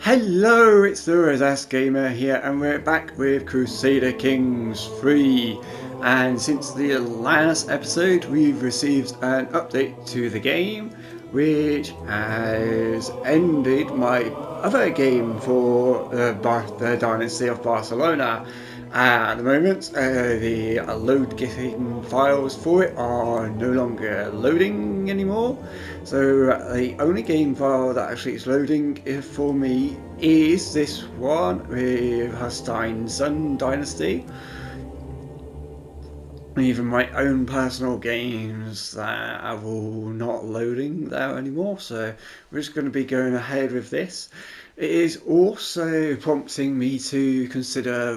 Hello, it's the Rosasgamer here, and we're back with Crusader Kings 3. And since the last episode, we've received an update to the game, which has ended my other game for the Dynasty of Barcelona. At the moment, the load getting files for it are no longer loading anymore. So the only game file that actually is loading for me is this one with Hostine Sun Dynasty. Even my own personal games that are all not loading there anymore, so we're just going to be going ahead with this. It is also prompting me to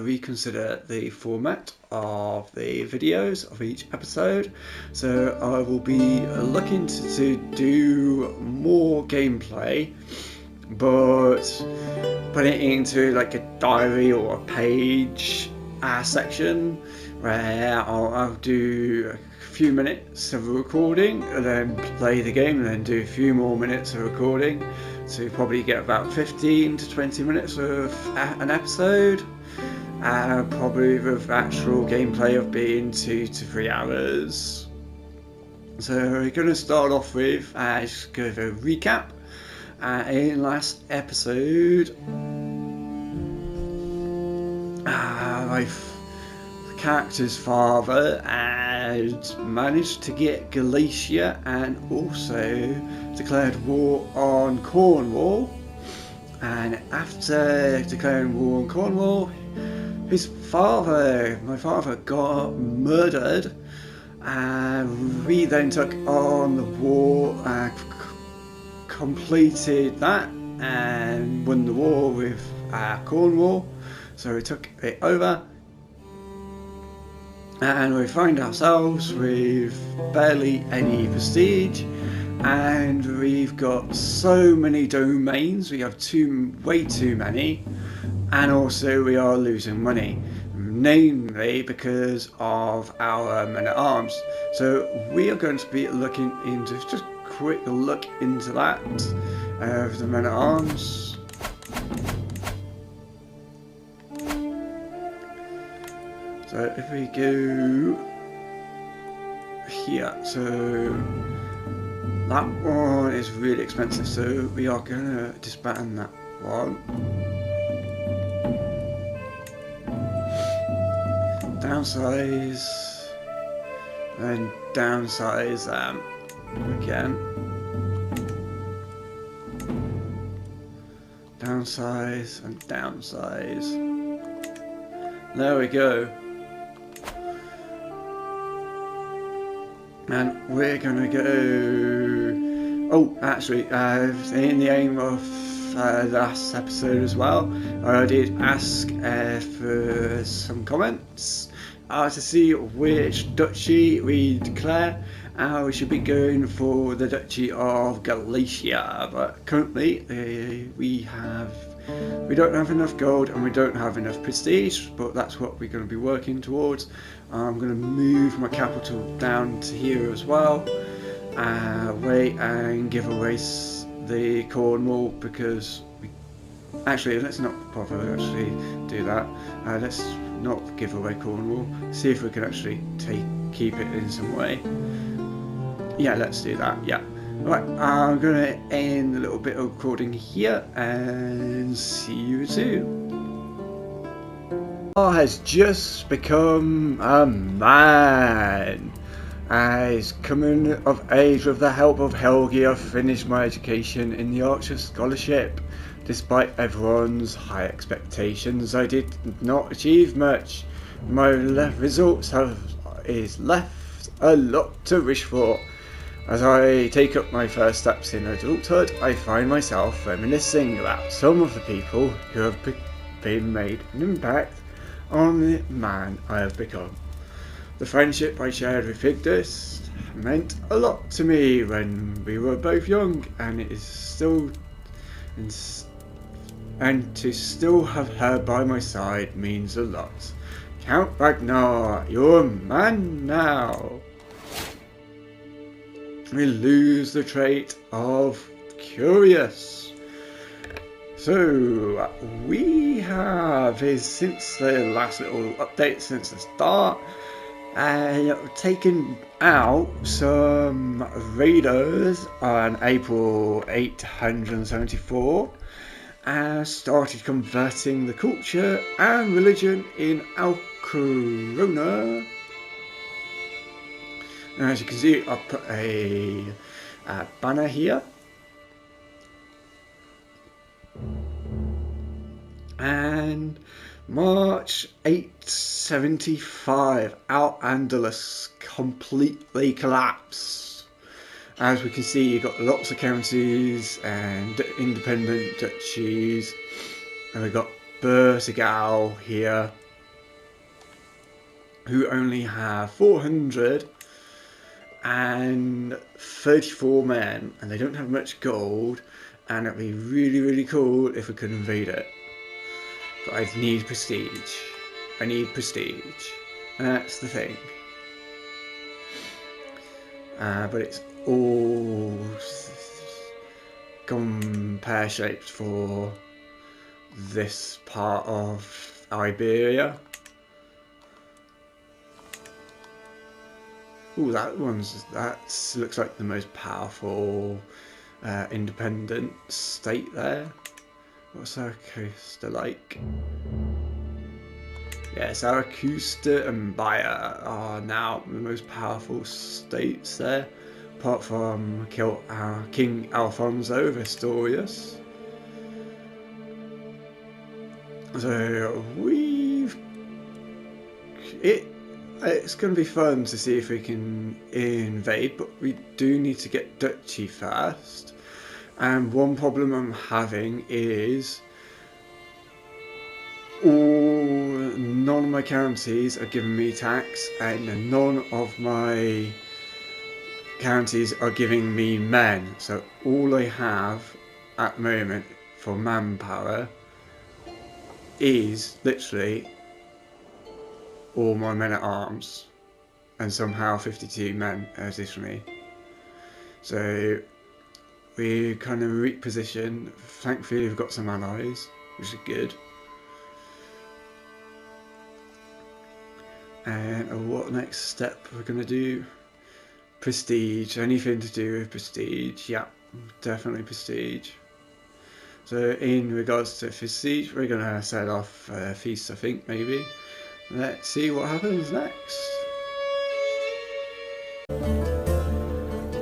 reconsider the format of the videos of each episode. So I will be looking to do more gameplay, but put it into like a diary or a page section where I'll do a few minutes of recording and then play the game and then do a few more minutes of recording. So probably get about 15 to 20 minutes of an episode, probably with actual gameplay of being 2 to 3 hours. So we're going to start off with just give a recap. In last episode, my character's father had managed to get Galicia and also declared war on Cornwall, and after declaring war on Cornwall, my father got murdered, and we then took on the war, completed that and won the war with Cornwall. So we took it over, and we find ourselves with barely any prestige, and we've got so many domains. We have way too many, and also we are losing money, namely because of our men-at-arms. So we are going to be looking into just a quick look into that of the men-at-arms. So if we go here, so that one is really expensive, so we are going to disband that one. Downsize, and downsize again. Downsize and downsize. There we go. And we're gonna go. Oh, actually, in the aim of last episode as well, I did ask for some comments to see which duchy we declare. We should be going for the Duchy of Galicia, but currently we don't have enough gold and we don't have enough prestige, but that's what we're going to be working towards. I'm going to move my capital down to here as well, and give away the Cornwall, because actually let's not bother actually do that. Let's not give away Cornwall, see if we can actually keep it in some way. Yeah, let's do that, yeah. Right, I'm going to end a little bit of recording here and see you soon. Has just become a man. As coming of age with the help of Helgi, I finished my education in the Archer Scholarship. Despite everyone's high expectations, I did not achieve much. My results is left a lot to wish for. As I take up my first steps in adulthood, I find myself reminiscing about some of the people who have been made an impact on the man I have become. The friendship I shared with Vigdis meant a lot to me when we were both young, and it is still, and to still have her by my side means a lot. Count Ragnar, you're a man now. We lose the trait of curious. So we have since the last little update, since the start, taken out some raiders on April 874 and started converting the culture and religion in Alcorona. And as you can see, I'll put a banner here. And March 875, Al-Andalus completely collapsed. As we can see, you've got lots of counties and independent duchies. And we've got Bursagal here, who only have 434 men, and they don't have much gold, and it'd be really, really cool if we could invade it. But I need prestige. I need prestige. That's the thing. But it's all gone pear-shaped for this part of Iberia. Ooh, that looks like the most powerful independent state there. What's Zaragoza like? Yeah, Zaragoza and Bayer are now the most powerful states there, apart from King Alfonso of Asturias. So it's going to be fun to see if we can invade, but we do need to get duchy first. And one problem I'm having is none of my counties are giving me tax, and none of my counties are giving me men. So all I have at the moment for manpower is literally all my men at arms, and somehow 52 men additionally. So we kind of reposition. Thankfully we've got some allies, which is good. And what next step we're going to do? Prestige. Anything to do with prestige. Yeah, definitely prestige. So in regards to prestige, we're going to set off feasts, I think, maybe. Let's see what happens next.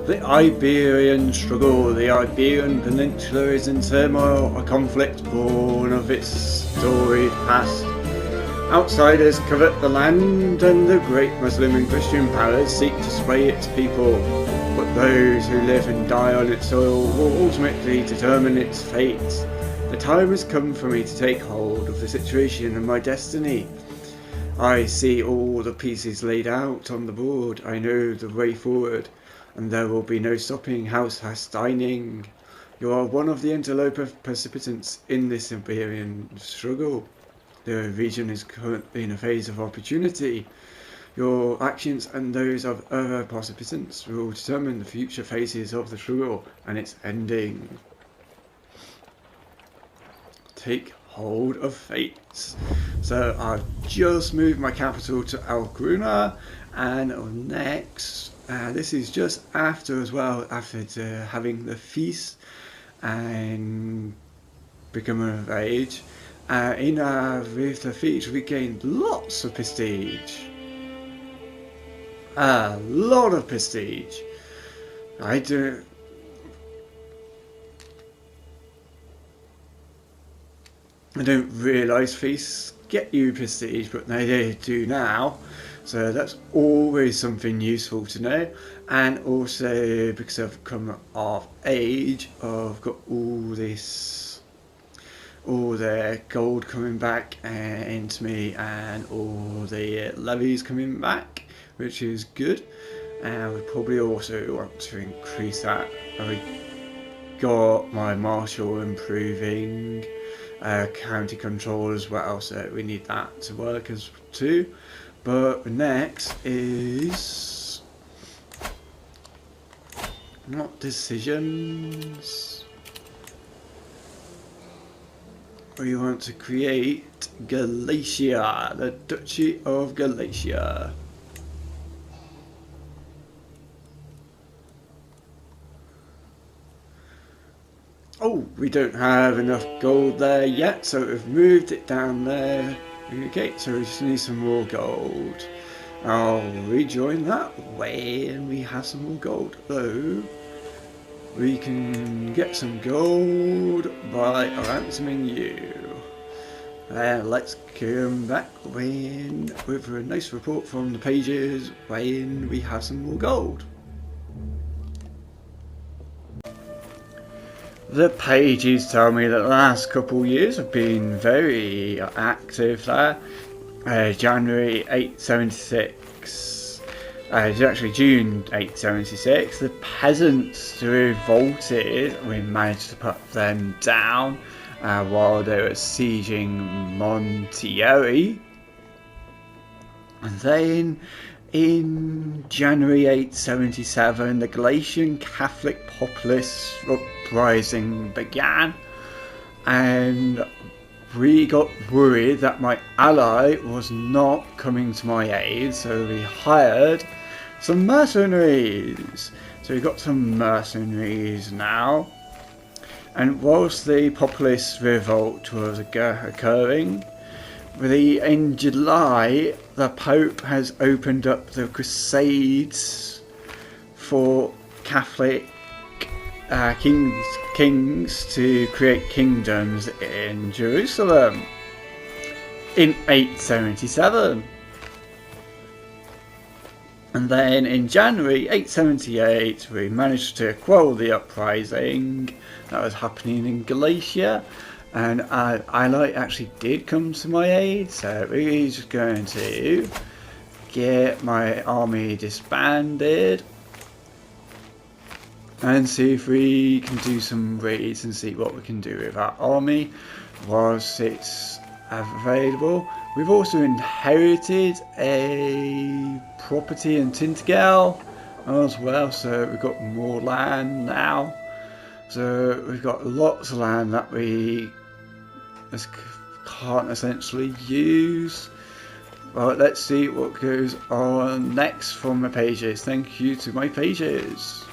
The Iberian struggle. The Iberian Peninsula is in turmoil, a conflict born of its storied past. Outsiders covet the land, and the great Muslim and Christian powers seek to sway its people. But those who live and die on its soil will ultimately determine its fate. The time has come for me to take hold of the situation and my destiny. I see all the pieces laid out on the board. I know the way forward, and there will be no stopping House Hasteining. You are one of the interloper participants in this Iberian struggle. The region is currently in a phase of opportunity. Your actions and those of other participants will determine the future phases of the struggle and its ending. Take hold of fate. So I've just moved my capital to Alcorona, and next, this is just after as well, after having the feast and becoming of age. With the feast we gained lots of prestige. A lot of prestige. I don't realise feasts get you prestige, but they do now. So that's always something useful to know. And also because I've come of age, I've got all the gold coming back into me, and all the levies coming back, which is good. And we probably also want to increase that. I got my marshal improving county control as well, so we need that to work as too. But next is not decisions. we want to create Galicia, the Duchy of Galicia. Oh, we don't have enough gold there yet, so we've moved it down there. Okay, so we just need some more gold. I'll rejoin that when we have some more gold. Though, we can get some gold by ransoming you. Let's come back with a nice report from the pages when we have some more gold. The pages tell me that the last couple of years have been very active there. January 876, actually June 876, the peasants revolted. We managed to put them down while they were sieging Montieri. And then in January 877, the Galician Catholic populist uprising began, and we got worried that my ally was not coming to my aid, so we hired some mercenaries. So we got some mercenaries now, and whilst the populist revolt was occurring, in July, the Pope has opened up the Crusades for Catholic kings to create kingdoms in Jerusalem in 877. And then in January 878, we managed to quell the uprising that was happening in Galicia. And ally actually did come to my aid, so we're just going to get my army disbanded and see if we can do some raids and see what we can do with our army whilst it's available. We've also inherited a property in Tintagel as well, so we've got more land now. So we've got lots of land that we can't essentially use. Well, let's see what goes on next from my pages. Thank you to my pages.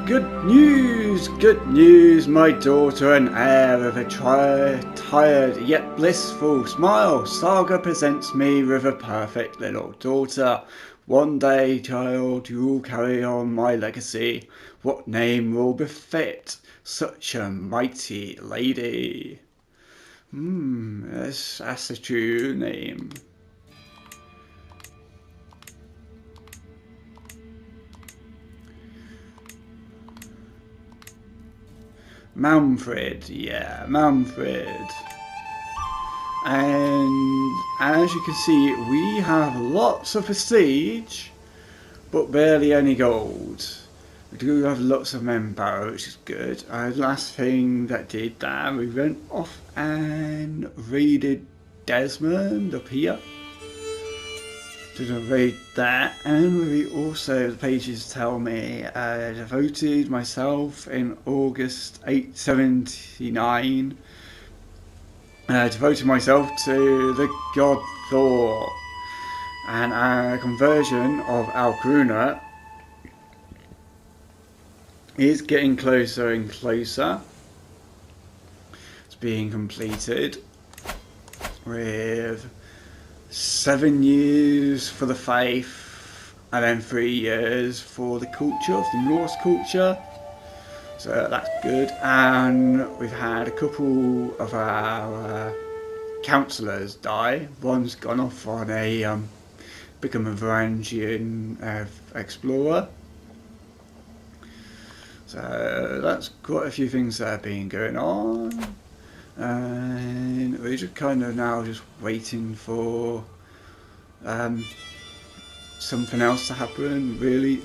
Good news, my daughter and heir with a tired yet blissful smile. Saga presents me with a perfect little daughter. One day, child, you will carry on my legacy. What name will befit such a mighty lady? That's a true name. Manfred, yeah, Manfred. And as you can see, we have lots of prestige, but barely any gold. We do have lots of manpower, which is good. Last thing that did that, we went off and raided Desmond up here. Did a raid that, and we also, the pages tell me, devoted myself in August 879. Devoted myself to the god Thor, and our conversion of Alcruna is getting closer and closer. It's being completed with 7 years for the faith and then 3 years for the culture of the Norse culture. So that's good, and we've had a couple of our councillors die. One's gone off on a become a Varangian explorer. So that's quite a few things that have been going on, and we're just kind of now just waiting for something else to happen. Really,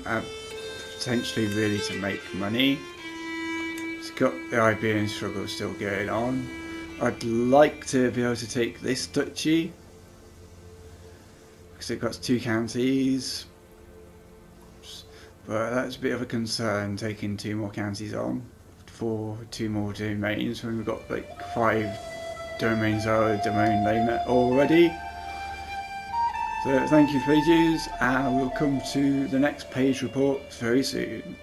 potentially, really to make money. It's got the Iberian struggle still going on. I'd like to be able to take this duchy because it got 2 counties, but that's a bit of a concern taking 2 more counties on for 2 more domains when we've got like 5 domains are domain name already. So thank you pages, and we'll come to the next page report very soon.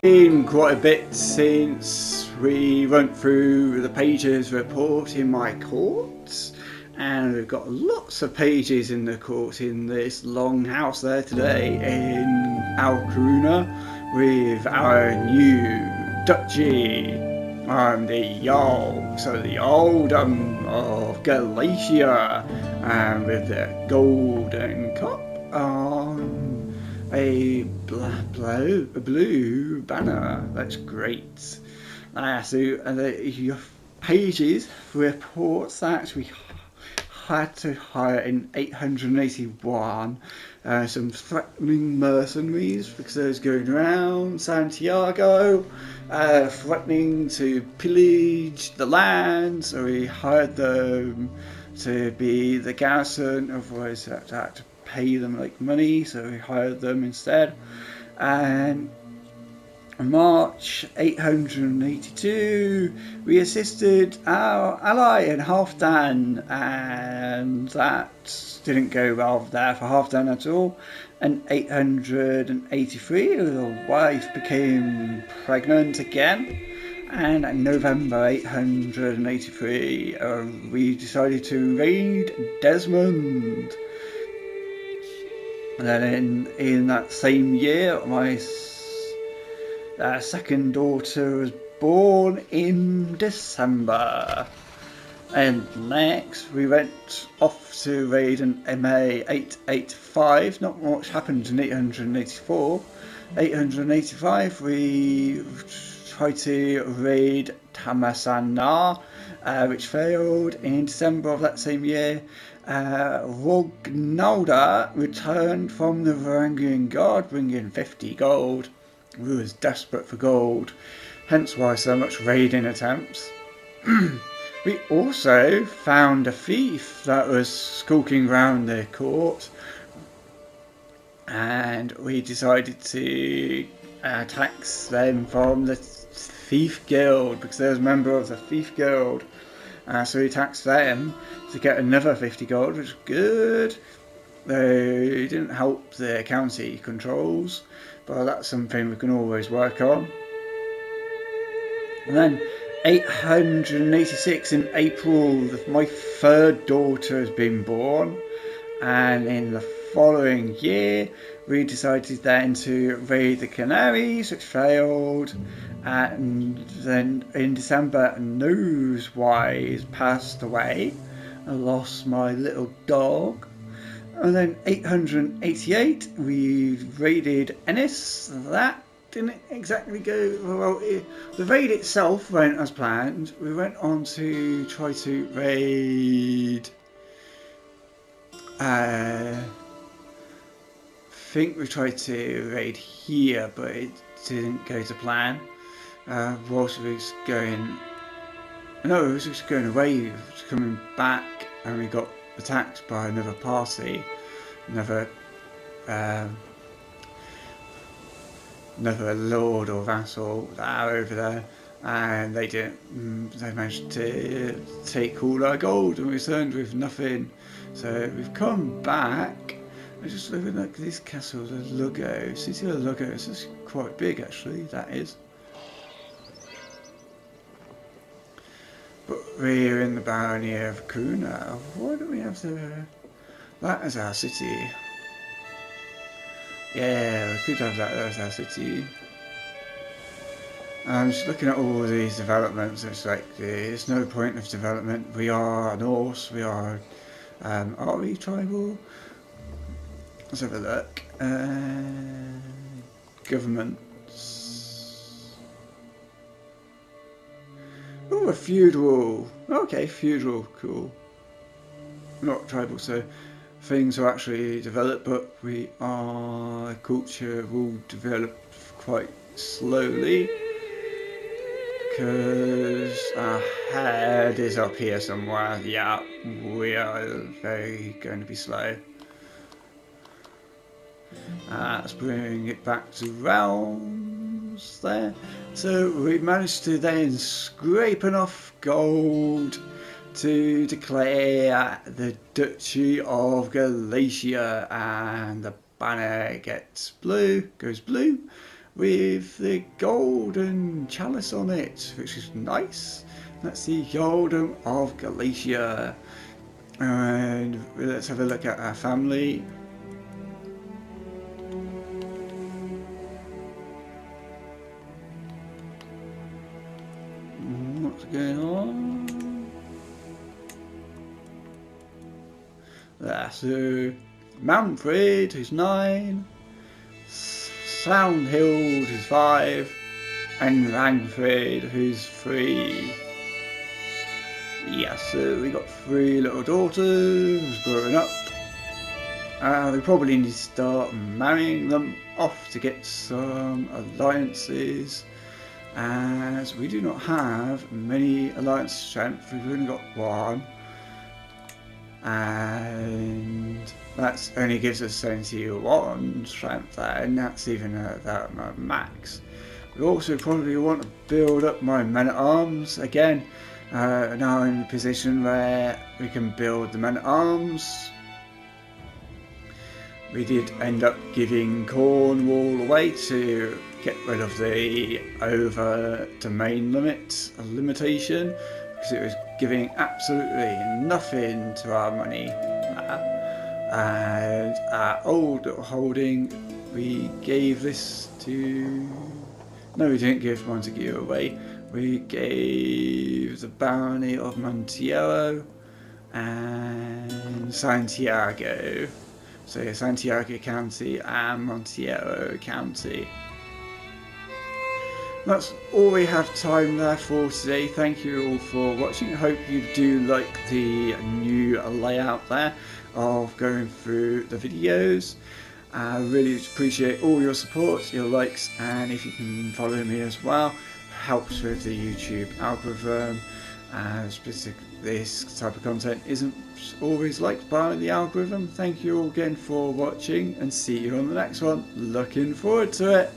Been quite a bit since we went through the pages report in my courts, and we've got lots of pages in the court in this long house there today in Al Coruna with our new duchy. I'm the Jarl, so the Earldom of Galicia, and with the golden cup on a blue banner. That's great. So the pages reports that we had to hire in 881 some threatening mercenaries because they was going around Santiago threatening to pillage the land, so we hired them to be the garrison, otherwise I had to pay them like money, so we hired them instead. And in March 882 we assisted our ally in Halfdan, and that didn't go well there for Halfdan at all. And 883 the wife became pregnant again, and in November 883 we decided to raid Desmond. And then in that same year my second daughter was born in December. And next we went off to raid an MA 885. Not much happened in 884. 885 we tried to raid Tamasana, which failed. In December of that same year, Rognalda returned from the Varangian Guard bringing 50 gold. We was desperate for gold, hence why so much raiding attempts. We also found a thief that was skulking around the court, and we decided to tax them from the Thief Guild because they was a member of the Thief Guild. So we taxed them to get another 50 gold, which was good. They didn't help the county controls, but that's something we can always work on. And then 886 in April, my third daughter has been born, and in the following year we decided then to raid the Canaries, which failed. And then in December, Nosewise passed away. I lost my little dog. And then 888 we raided Ennis. That didn't exactly go well. The raid itself went as planned. We went on to try to raid I think we tried to raid here, but it didn't go to plan. Whilst we was going, no, it was just going away, it was coming back, and we got attacked by another party, another lord or vassal that are over there, and they managed to take all our gold and returned with nothing. So we've come back. I'm just looking at this castle, the Lugo, City of Lugo. It's quite big actually, that is. But we're in the barony of Kuna. Why don't we have that as our city? Yeah, we could have that as our city. I'm just looking at all these developments. It's like there's no point of development. We are Norse. We are we tribal? Let's have a look. Governments. Oh, a feudal. Okay, feudal, cool. Not tribal, so things are actually developed, but our culture will develop quite slowly because our head is up here somewhere. Yeah, we are very going to be slow. Let's bring it back to realms there. So we managed to then scrape enough gold to declare the Duchy of Galicia, and the banner goes blue with the golden chalice on it, which is nice. That's the Earldom of Galicia. And let's have a look at our family. What's going on? So Manfred, who's 9, Soundhild, who's 5, and Rangfred, who's 3. Yeah, so we got 3 little daughters growing up. We probably need to start marrying them off to get some alliances, as we do not have many alliance strength. We've only got 1, and that only gives us 71 strength there, and that's even at my max. We also probably want to build up my men-at-arms again. Now in a position where we can build the men-at-arms. We did end up giving Cornwall away to get rid of the over domain limitation, because it was giving absolutely nothing to our money. And our old holding, we gave this to... No, we didn't give Montague away. We gave the Barony of Montiero and Santiago. So Santiago County and Montiero County. That's all we have time there for today. Thank you all for watching. I hope you do like the new layout there of going through the videos. I really appreciate all your support, your likes, and if you can follow me as well, helps with the YouTube algorithm. This type of content isn't always liked by the algorithm. Thank you all again for watching, and see you on the next one. Looking forward to it.